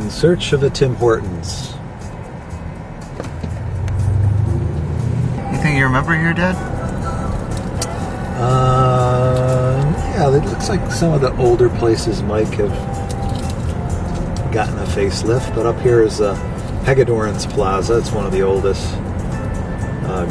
In search of a Tim Hortons. You think you remember your dad? Yeah, it looks like some of the older places might have gotten a facelift, but up here is Hagedorn's Plaza. It's one of the oldest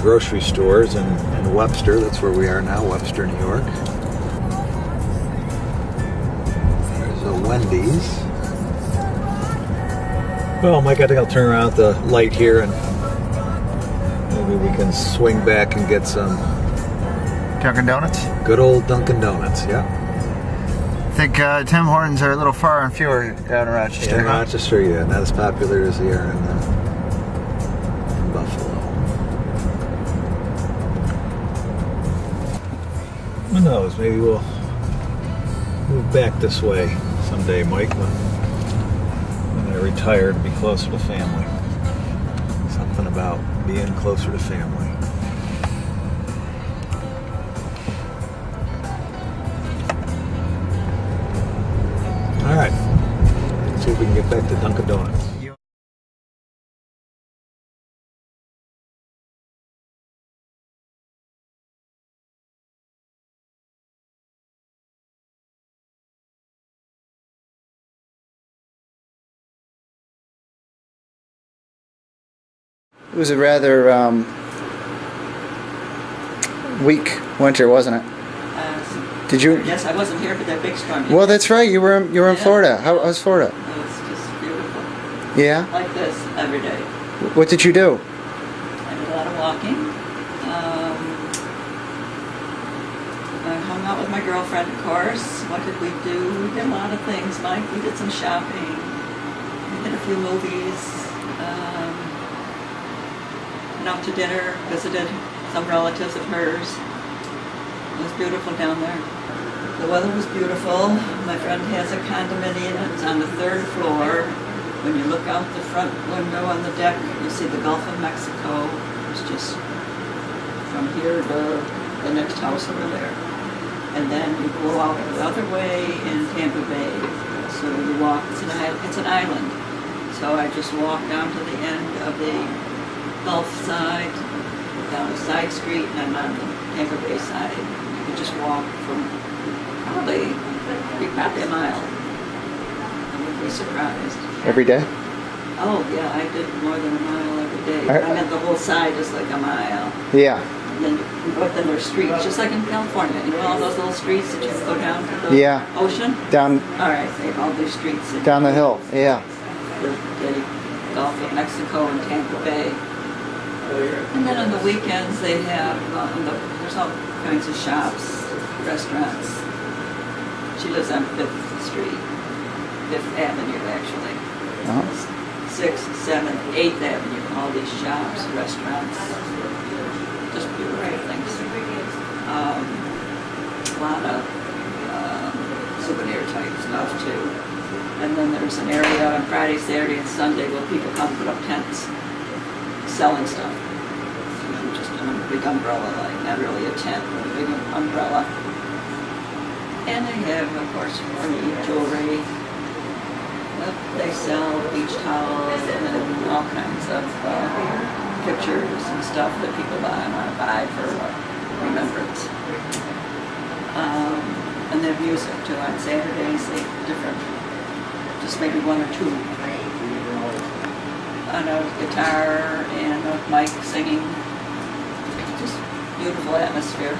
grocery stores in Webster. That's where we are now, Webster, New York. There's a Wendy's. Well, Mike, I think I'll turn around the light here and maybe we can swing back and get some Dunkin' Donuts? good old Dunkin' Donuts, yeah. I think Tim Hortons are a little far and fewer down in Rochester. In Rochester, yeah, not as popular as they are in Buffalo. Who knows? Maybe we'll move back this way someday, Mike, when I retire to be closer to family. Something about being closer to family. All right. Let's see if we can get back to Dunkin' Donuts. It was a rather weak winter, wasn't it? Did you? Yes, I wasn't here for that big storm. Well, that's right. You were in Florida. How was Florida? It was just beautiful. Yeah. Like this every day. What did you do? I did a lot of walking. I hung out with my girlfriend, of course. What did we do? We did a lot of things, Mike. We did some shopping. We did a few movies. Went out to dinner. Visited some relatives of hers. It was beautiful down there. The weather was beautiful. My friend has a condominium. It's on the 3rd floor. When you look out the front window on the deck, you see the Gulf of Mexico. It's just from here to the next house over there. And then you go out the other way in Tampa Bay. So you walk, it's an island. So I just walk down to the end of the Gulf side, down a side street, and I'm on the Tampa Bay side. You can just walk from probably a mile. I would be surprised. Every day? Oh yeah, I did more than a mile every day. I meant the whole side is like a mile. Yeah. But then there's streets, just like in California. You know all those little streets that you go down to the ocean? Down. All right, they have all these streets. Down the hill, yeah. The Gulf of Mexico and Tampa Bay. And then on the weekends they have, there's all kinds of shops, restaurants. She lives on 5th Street, 5th Avenue actually. 6th, 7th, 8th Avenue, all these shops, restaurants, just beautiful things. A lot of souvenir type stuff too. And then there's an area on Friday, Saturday, and Sunday where people come put up tents selling stuff. Just a big umbrella, like not really a tent, but a big umbrella. And they have, of course, jewelry. They sell beach towels and all kinds of pictures and stuff that people want to buy for remembrance. And they have music too on Saturdays. They have different, just maybe one or two. On a guitar and a mic singing. Just beautiful atmosphere.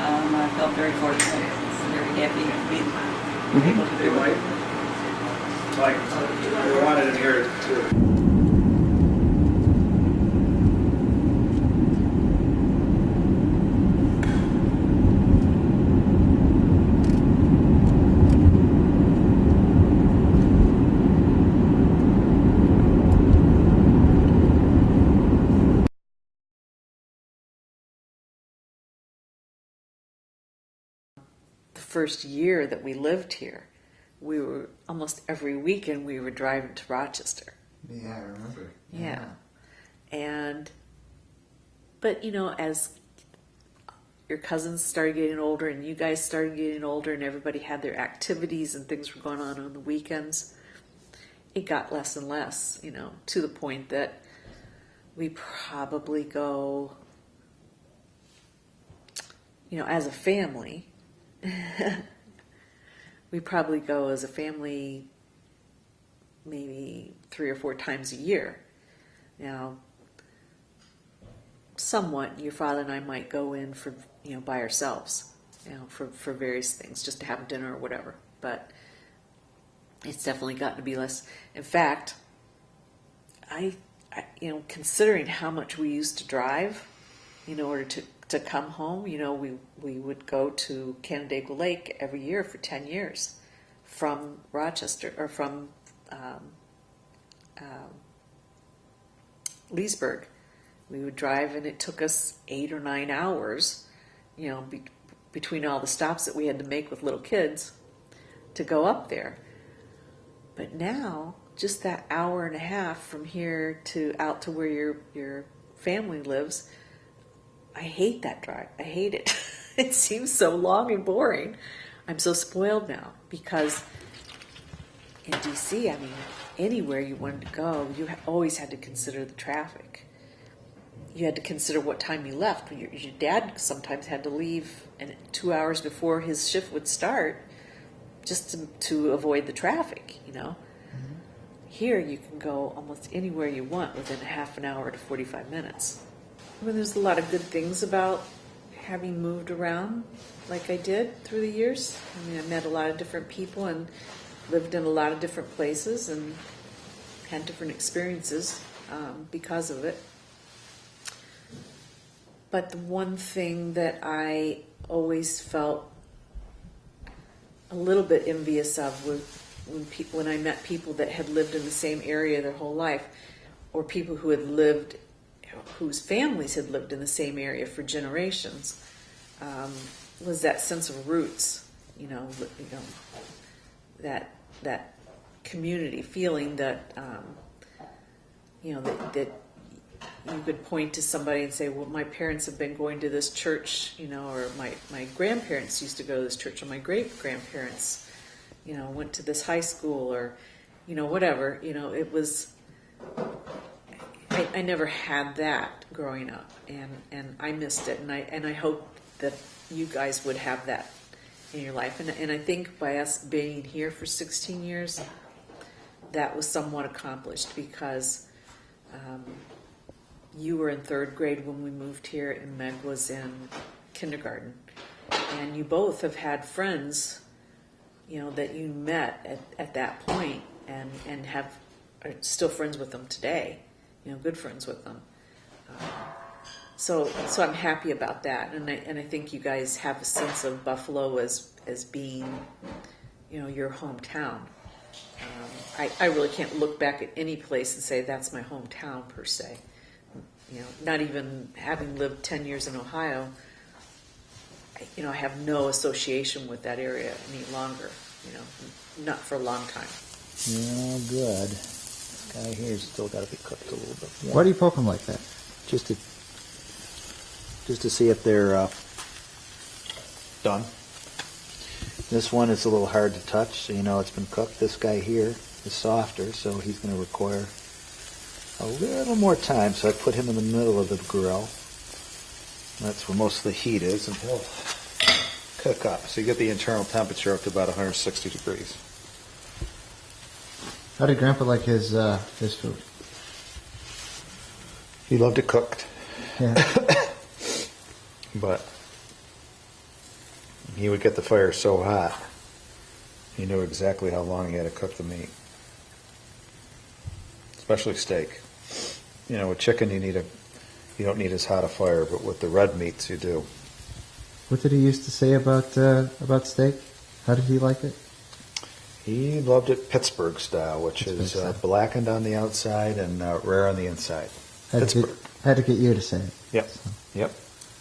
I felt very fortunate, very happy to be able to do it. Like, we wanted to hear it too. First year that we lived here, we were almost every weekend we were driving to Rochester. Yeah, I remember. But you know, as your cousins started getting older and you guys started getting older and everybody had their activities and things were going on the weekends, it got less and less, to the point that we probably go, as a family, we probably go as a family maybe 3 or 4 times a year. Now, somewhat, your father and I might go in for, by ourselves, for various things, just to have dinner or whatever. But it's definitely gotten to be less. In fact, I considering how much we used to drive in order to come home, we would go to Canandaigua Lake every year for 10 years from Rochester, or from Leesburg. We would drive, and it took us 8 or 9 hours, between all the stops that we had to make with little kids to go up there. But now, just that hour and a half from here to out to where your family lives, I hate that drive. I hate it. It seems so long and boring. I'm so spoiled now because in DC, anywhere you wanted to go, you always had to consider the traffic. You had to consider what time you left. Your dad sometimes had to leave 2 hours before his shift would start just to avoid the traffic, Mm-hmm. Here you can go almost anywhere you want within a half an hour to 45 minutes. There's a lot of good things about having moved around like I did through the years. I met a lot of different people and lived in a lot of different places and had different experiences because of it. But the one thing that I always felt a little bit envious of was when I met people that had lived in the same area their whole life, or people who had lived, whose families had lived in the same area for generations, was that sense of roots. That community feeling that that you could point to somebody and say, well, my parents have been going to this church, or my grandparents used to go to this church, or my great-grandparents, went to this high school, or, whatever. It was, I never had that growing up, and I missed it, and I hope that you guys would have that in your life. And I think by us being here for 16 years, that was somewhat accomplished, because you were in 3rd grade when we moved here, and Meg was in kindergarten. And you both have had friends, that you met at that point, and are still friends with them today, good friends with them. So I'm happy about that, and I think you guys have a sense of Buffalo as being, your hometown. I really can't look back at any place and say that's my hometown per se. Not even having lived 10 years in Ohio, I have no association with that area any longer. Not for a long time. Yeah, good. This guy here's still got to be cooked a little bit. Yeah. Why do you poke them like that? Just to see if they're done. This one is a little hard to touch, so it's been cooked. This guy here is softer, so he's going to require a little more time. So I put him in the middle of the grill. That's where most of the heat is, and he'll cook up. So you get the internal temperature up to about 160 degrees. How did Grandpa like his food? He loved it cooked. Yeah. But he would get the fire so hot, he knew exactly how long he had to cook the meat. Especially steak. With chicken you don't need as hot a fire, but with the red meats you do. What did he used to say about steak? How did he like it? He loved it Pittsburgh style, which is blackened on the outside and rare on the inside. Had to get you to say it. Yep. So. Yep.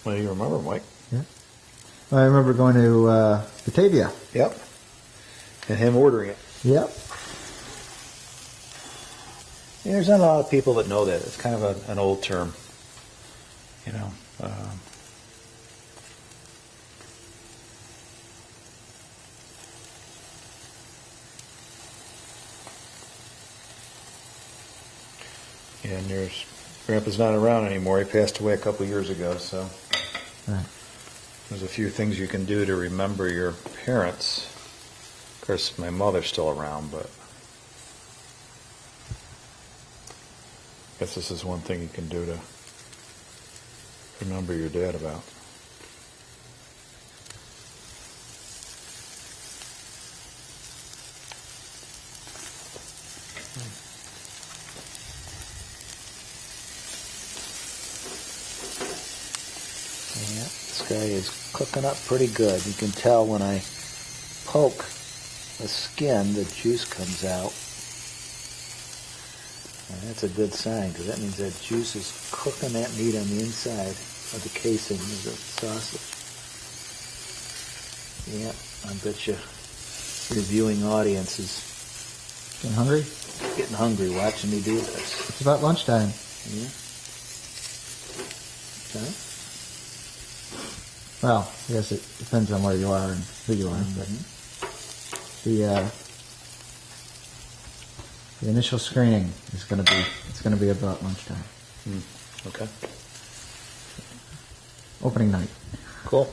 Well, you remember, Mike? Yeah. Well, I remember going to Batavia. Yep. And him ordering it. Yep. Yeah, there's not a lot of people that know that. It's kind of an old term. And your grandpa's not around anymore. He passed away a couple years ago, so Right. there's a few things you can do to remember your parents. Of course, my mother's still around, but I guess this is one thing you can do to remember your dad about. Yeah, this guy is cooking up pretty good. You can tell when I poke the skin, the juice comes out. And that's a good sign, because that means that juice is cooking that meat on the inside of the casing of the sausage. Yeah, I bet you your viewing audience is Getting hungry? getting hungry watching me do this. It's about lunchtime. Yeah. Okay. Well, I guess it depends on where you are and who you are. But the initial screening is going to be about lunchtime. Okay. Opening night. Cool.